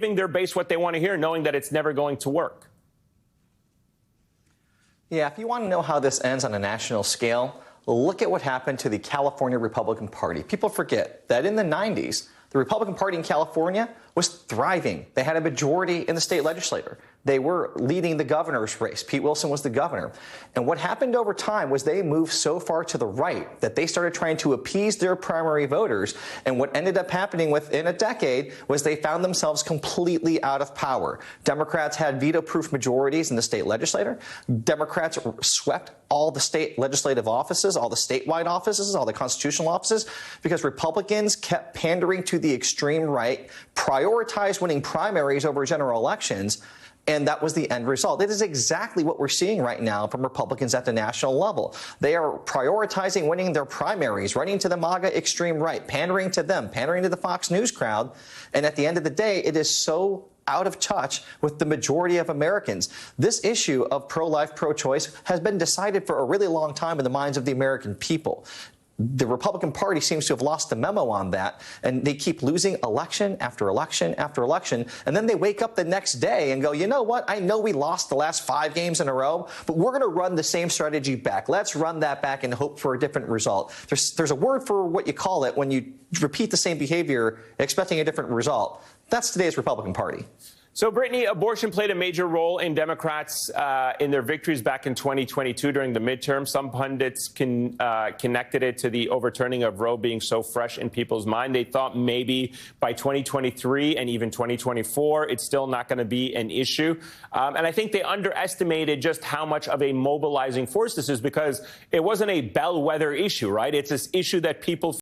giving their base what they want to hear, knowing that it's never going to work. Yeah, if you want to know how this ends on a national scale, look at what happened to the California Republican Party. People forget that in the 90s, the Republican Party in California was thriving. They had a majority in the state legislature. They were leading the governor's race. Pete Wilson was the governor. And what happened over time was they moved so far to the right that they started trying to appease their primary voters. And what ended up happening within a decade was they found themselves completely out of power. Democrats had veto-proof majorities in the state legislature. Democrats swept all the state legislative offices, all the statewide offices, all the constitutional offices, because Republicans kept pandering to the extreme right, prioritized winning primaries over general elections, and that was the end result. It is exactly what we're seeing right now from Republicans at the national level. They are prioritizing winning their primaries, running to the MAGA extreme right, pandering to them, pandering to the Fox News crowd. And at the end of the day, it is so out of touch with the majority of Americans. This issue of pro-life, pro-choice has been decided for a really long time in the minds of the American people. The Republican Party seems to have lost the memo on that, and they keep losing election after election after election, and then they wake up the next day and go, you know what, I know we lost the last 5 games in a row, but we're going to run the same strategy back. Let's run that back and hope for a different result. There's a word for what you call it when you repeat the same behavior expecting a different result. That's today's Republican Party. So, Brittany, abortion played a major role in Democrats in their victories back in 2022 during the midterm. Some pundits connected it to the overturning of Roe being so fresh in people's mind. They thought maybe by 2023 and even 2024, it's still not going to be an issue. And I think they underestimated just how much of a mobilizing force this is, because it wasn't a bellwether issue, right? It's this issue that people